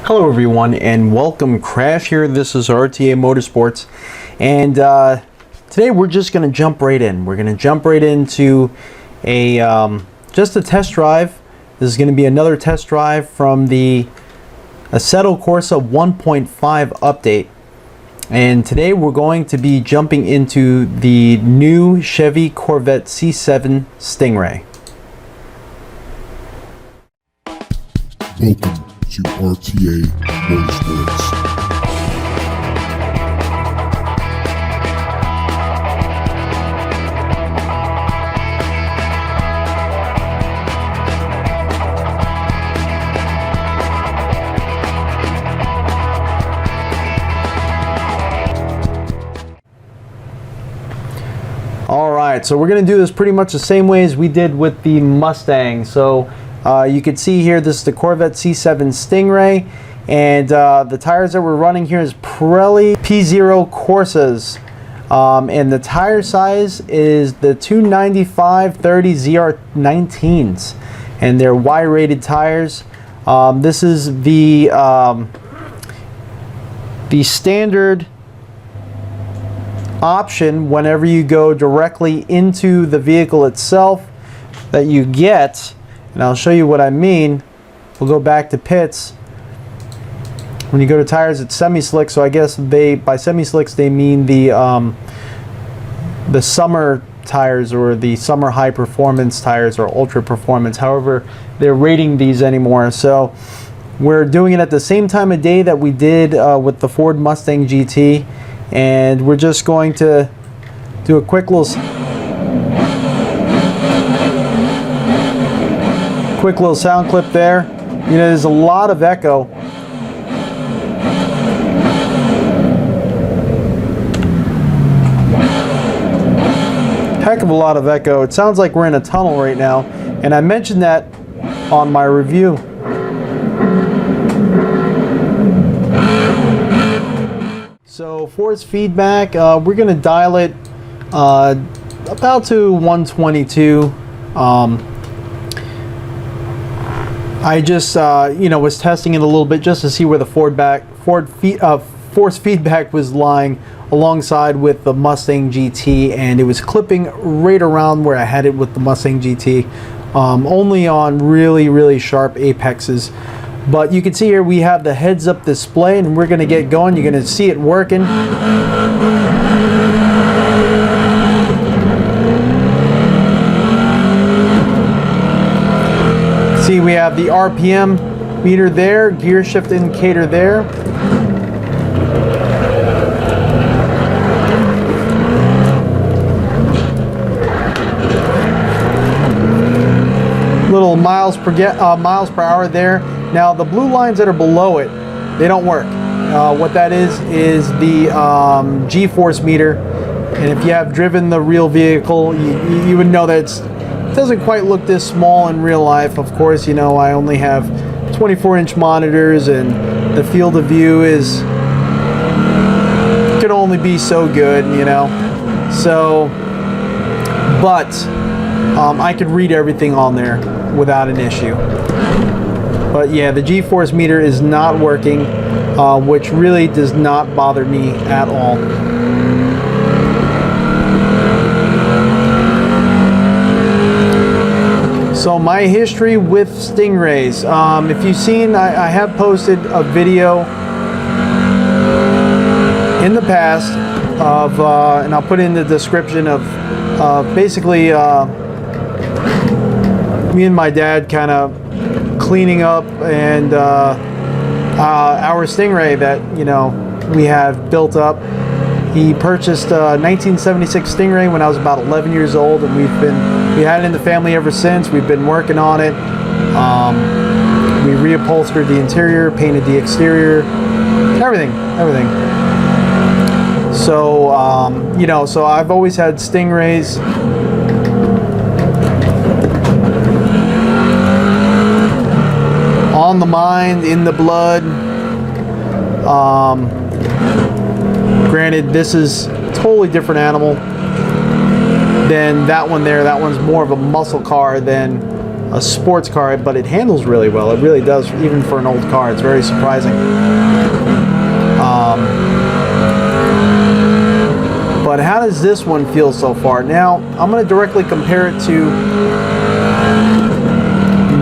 Hello everyone and welcome. Crash here. This is RTA Motorsports, and today we're just going to jump right in. We're going to jump right into a just a test drive. This is going to be another test drive from the Assetto Corsa 1.5 update, and today we're going to be jumping into the new Chevy Corvette C7 Stingray. Welcome to RTA Motorsports. Alright, so we're going to do this pretty much the same way as we did with the Mustang. So you can see here, this is the Corvette C7 Stingray, and the tires that we're running here is Pirelli P0 Corsas, and the tire size is the 295/30 ZR19s, and they're Y-rated tires. This is the standard option whenever you go directly into the vehicle itself that you get. And I'll show you what I mean. We'll go back to pits. When you go to tires, it's semi-slick. So I guess by semi-slicks they mean the summer tires, or the summer high performance tires, or ultra performance. However they're rating these anymore. So we're doing it at the same time of day that we did with the Ford Mustang GT, and we're just going to do a quick little sound clip there. You know, there's a lot of echo. Heck of a lot of echo. It sounds like we're in a tunnel right now, and I mentioned that on my review. So force feedback, we're going to dial it about to 122. I just was testing it a little bit just to see where the force feedback was lying alongside with the Mustang GT, and it was clipping right around where I had it with the Mustang GT, only on really sharp apexes. But you can see here we have the heads-up display, and we're going to get going. You're going to see it working. See, we have the RPM meter there, gear shift indicator there. Little miles per hour there. Now the blue lines that are below it, they don't work. What that is the G-force meter, and if you have driven the real vehicle, you would know that it doesn't quite look this small in real life. Of course, you know, I only have 24-inch monitors, and the field of view can only be so good, you know. So, but I could read everything on there without an issue. But yeah, the G-force meter is not working, which really does not bother me at all. So my history with Stingrays, if you've seen, I have posted a video in the past of, and I'll put it in the description of basically me and my dad kind of cleaning up and our Stingray that, you know, we have built up. He purchased a 1976 Stingray when I was about 11 years old, and we had it in the family ever since. We've been working on it. We reupholstered the interior, painted the exterior, everything. So you know, so I've always had Stingrays. On the mind, in the blood. Granted, this is a totally different animal than that one there. That one's more of a muscle car than a sports car, but it handles really well. It really does, even for an old car. It's very surprising. But how does this one feel so far? Now, I'm going to directly compare it to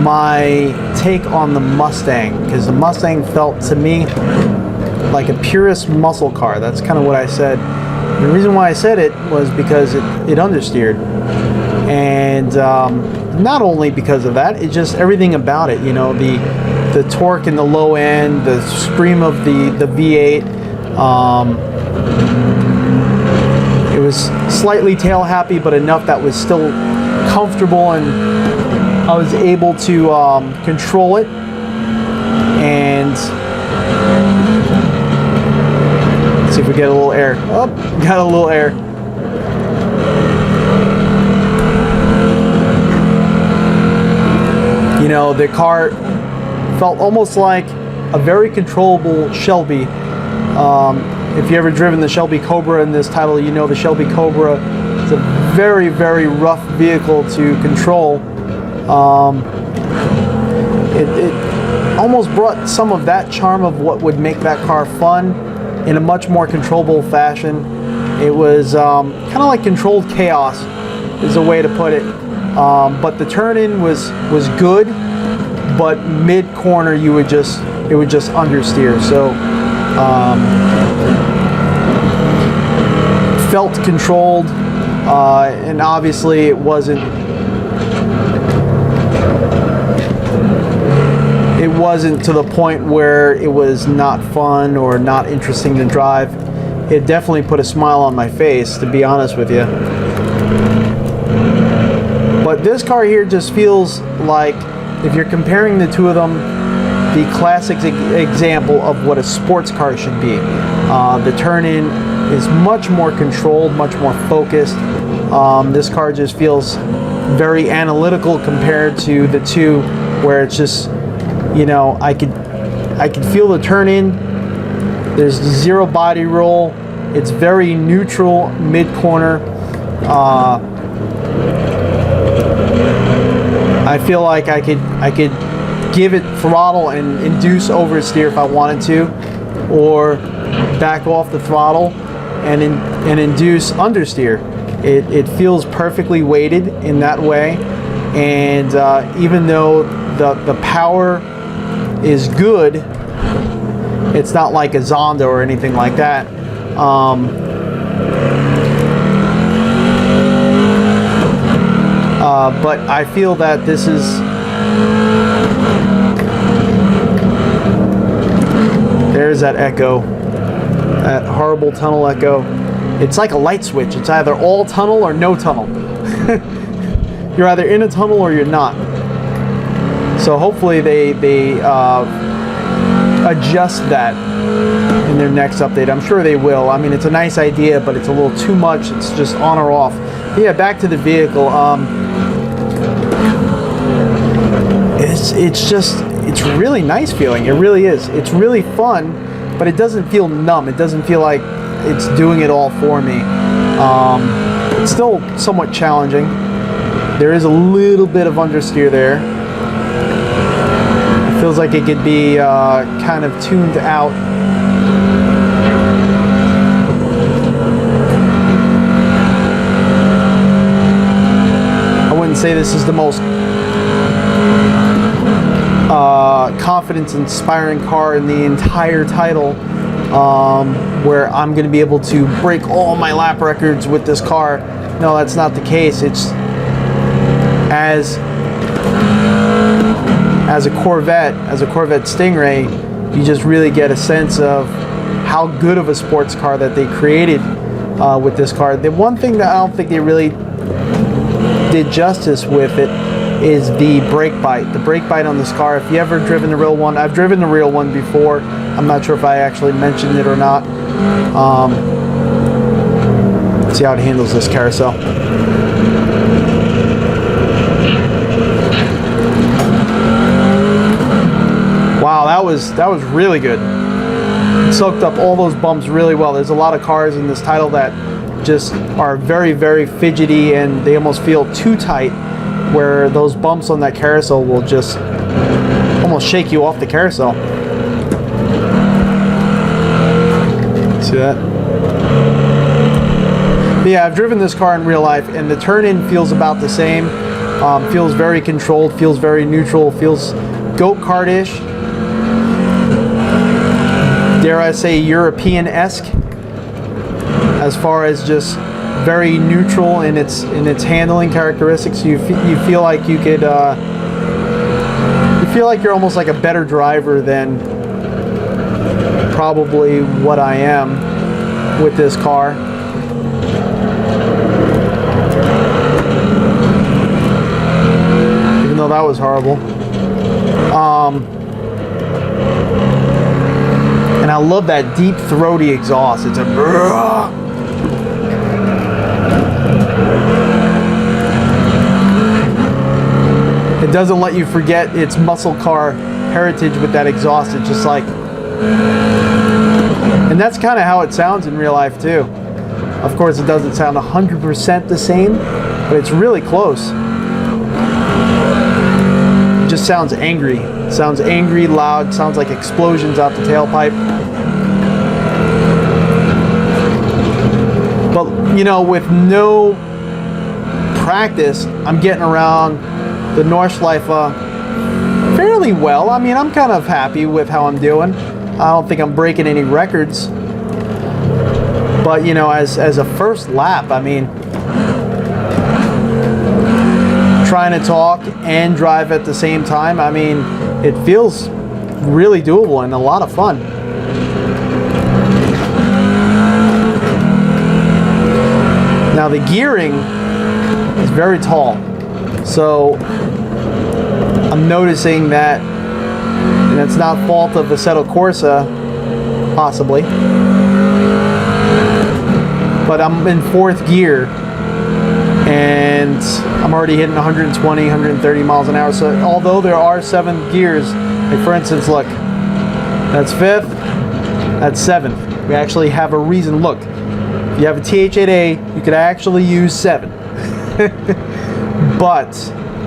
my take on the Mustang, because the Mustang felt to me like a purist muscle car. That's kind of what I said. The reason why I said it was because it understeered. And not only because of that, it's just everything about it. You know, the torque in the low end, the scream of the V8. It was slightly tail happy, but enough that was still comfortable, and I was able to control it. And let's see if we get a little air. Oh, got a little air. You know, the car felt almost like a very controllable Shelby. If you ever driven the Shelby Cobra in this title, you know the Shelby Cobra is a very, very rough vehicle to control. It almost brought some of that charm of what would make that car fun in a much more controllable fashion. It was kind of like controlled chaos is a way to put it. But the turn-in was good, but mid-corner it would just understeer. So felt controlled, and obviously it wasn't to the point where it was not fun or not interesting to drive. It definitely put a smile on my face, to be honest with you. But this car here just feels like, if you're comparing the two of them, the classic example of what a sports car should be. The turn-in is much more controlled, much more focused. This car just feels very analytical compared to the two, where it's just, you know, I could feel the turn-in. There's zero body roll. It's very neutral mid-corner. I feel like I could give it throttle and induce oversteer if I wanted to, or back off the throttle and induce understeer. It feels perfectly weighted in that way, and even though the power is good, it's not like a Zonda or anything like that. But I feel that this is there's that echo, that horrible tunnel echo. It's like a light switch. It's either all tunnel or no tunnel. You're either in a tunnel or you're not. So hopefully they adjust that in their next update. I'm sure they will. I mean, it's a nice idea, but it's a little too much. It's just on or off. But yeah, back to the vehicle. It's really nice feeling. It really is. It's really fun, but it doesn't feel numb. It doesn't feel like it's doing it all for me. It's still somewhat challenging. There is a little bit of understeer there. It feels like it could be kind of tuned out. I wouldn't say this is the most confidence-inspiring car in the entire title, where I'm going to be able to break all my lap records with this car. No, that's not the case. It's as a Corvette Stingray, you just really get a sense of how good of a sports car that they created with this car. The one thing that I don't think they really did justice with it is the brake bite. The brake bite on this car, if you ever driven the real one, I've driven the real one before. I'm not sure if I actually mentioned it or not. Let's see how it handles this carousel. Wow, that was really good. It soaked up all those bumps really well. There's a lot of cars in this title that just are very, very fidgety, and they almost feel too tight. where those bumps on that carousel will just almost shake you off the carousel. See that? But yeah, I've driven this car in real life, and the turn-in feels about the same. Feels very controlled, feels very neutral, feels go-kart-ish. Dare I say European-esque, as far as just very neutral in its handling characteristics. You feel like you could you feel like you're almost like a better driver than probably what I am with this car. Even though that was horrible. And I love that deep throaty exhaust. It's a it doesn't let you forget its muscle car heritage with that exhaust. It's just like, and that's kind of how it sounds in real life too. Of course, it doesn't sound 100% the same, but it's really close. It just sounds angry. It sounds angry, loud, sounds like explosions out the tailpipe. But, you know, with no practice, I'm getting around the Nordschleife fairly well. I mean, I'm kind of happy with how I'm doing. I don't think I'm breaking any records. But, you know, as a first lap, I mean, trying to talk and drive at the same time, I mean, it feels really doable and a lot of fun. Now the gearing is very tall, so I'm noticing that, and it's not fault of Assetto Corsa, possibly, but I'm in 4th gear and I'm already hitting 120, 130 miles an hour. So although there are 7 gears, like for instance, look, that's 5th, that's 7th. We actually have a reason. Look, if you have a TH8A, you could actually use 7. But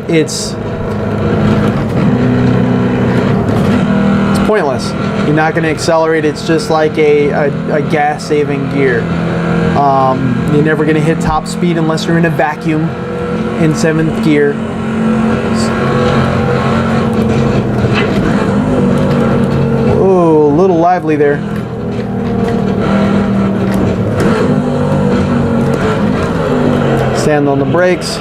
it's pointless. You're not going to accelerate. It's just like a gas-saving gear. You're never going to hit top speed unless you're in a vacuum in 7th gear. Oh, a little lively there. Stand on the brakes.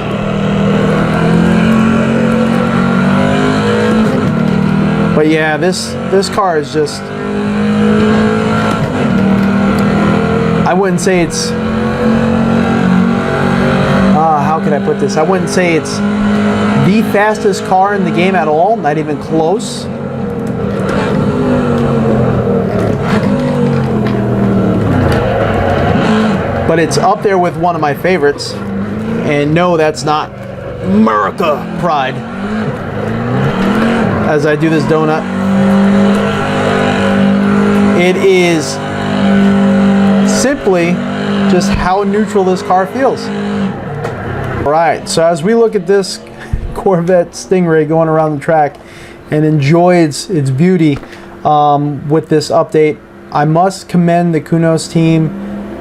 But yeah, this car is just, I wouldn't say it's, how can I put this? I wouldn't say it's the fastest car in the game at all, not even close. But it's up there with one of my favorites. And no, that's not America pride. As I do this donut, it is simply just how neutral this car feels. Alright, so as we look at this Corvette Stingray going around the track and enjoy its beauty with this update, I must commend the Kunos team.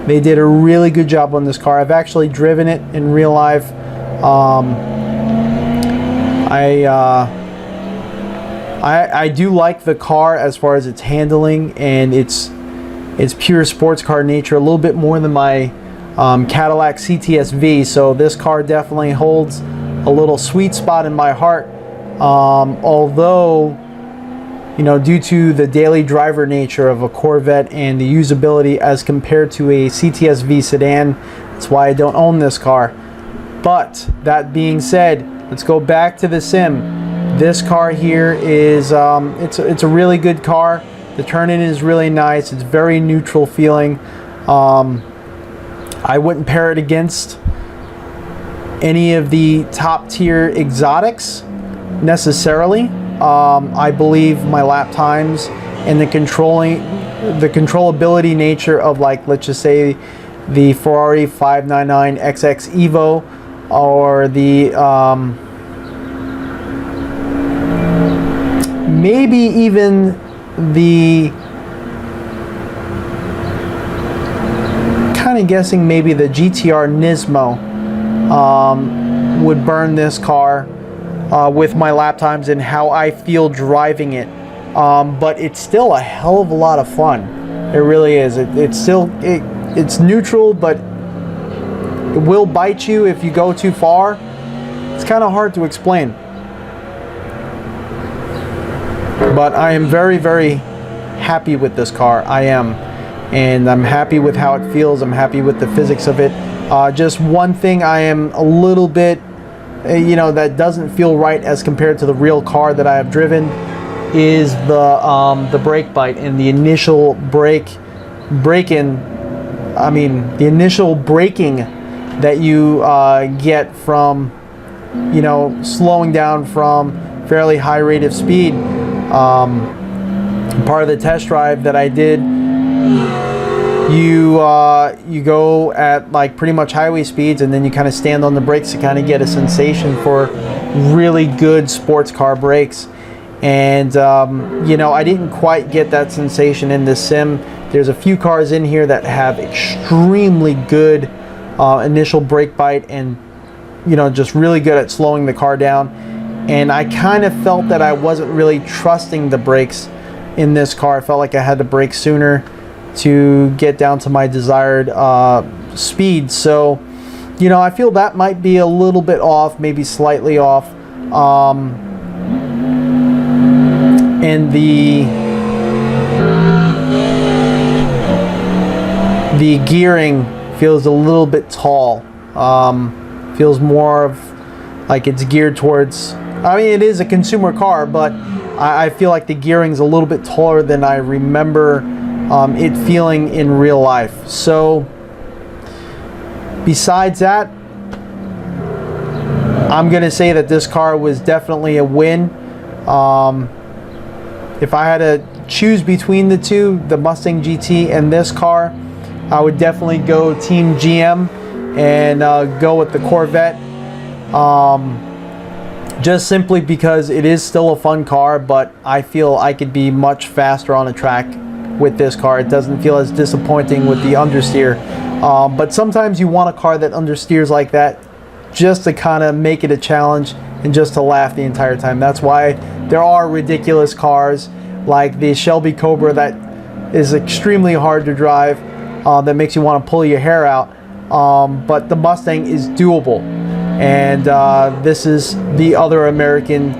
They did a really good job on this car. I've actually driven it in real life. I do like the car as far as its handling and its pure sports car nature, a little bit more than my Cadillac CTS-V. So this car definitely holds a little sweet spot in my heart. Although, you know, due to the daily driver nature of a Corvette and the usability as compared to a CTS-V sedan, that's why I don't own this car. But that being said, let's go back to the sim. This car here is it's a really good car. The turn-in is really nice. It's very neutral feeling. I wouldn't pair it against any of the top tier exotics necessarily. I believe my lap times and the controllability nature of, like, let's just say the Ferrari 599 XX EVO or the maybe even the, kind of guessing maybe the GTR Nismo would burn this car with my lap times and how I feel driving it. But it's still a hell of a lot of fun. It really is. It's neutral, but it will bite you if you go too far. It's kind of hard to explain. But I am very, very happy with this car. I am. And I'm happy with how it feels. I'm happy with the physics of it. Just one thing I am a little bit, that doesn't feel right as compared to the real car that I have driven is the brake bite and the initial the initial braking that you get from, slowing down from fairly high rate of speed. Part of the test drive that I did, you go at like pretty much highway speeds, and then you kind of stand on the brakes to kind of get a sensation for really good sports car brakes. And I didn't quite get that sensation in this sim. There's a few cars in here that have extremely good initial brake bite and just really good at slowing the car down. And I kind of felt that I wasn't really trusting the brakes in this car. I felt like I had to brake sooner to get down to my desired speed. So, I feel that might be a little bit off, maybe slightly off. And the gearing feels a little bit tall. Feels more of like it's geared towards, it is a consumer car, but I feel like the gearing's a little bit taller than I remember it feeling in real life. So besides that, I'm gonna say that this car was definitely a win. If I had to choose between the two, the Mustang GT and this car, I would definitely go Team GM and go with the Corvette. Just simply because it is still a fun car, but I feel I could be much faster on a track with this car. It doesn't feel as disappointing with the understeer. But sometimes you want a car that understeers like that just to kind of make it a challenge and just to laugh the entire time. That's why there are ridiculous cars like the Shelby Cobra that is extremely hard to drive, that makes you want to pull your hair out. But the Mustang is doable. And this is the other American,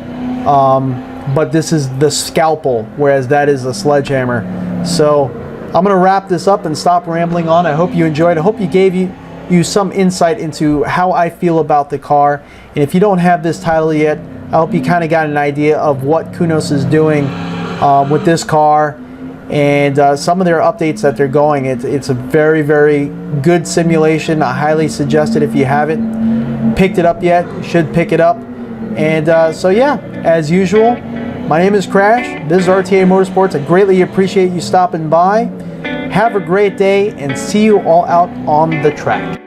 but this is the Scalpel, whereas that is a sledgehammer. So I'm going to wrap this up and stop rambling on. I hope you enjoyed. I hope you gave you some insight into how I feel about the car. And if you don't have this title yet, I hope you kind of got an idea of what Kunos is doing with this car and some of their updates that they're going. It's a very, very good simulation. I highly suggest it if you haven't picked it up yet. You should pick it up. And so yeah, as usual, my name is Crash. This is RTA Motorsports. I greatly appreciate you stopping by. Have a great day and see you all out on the track.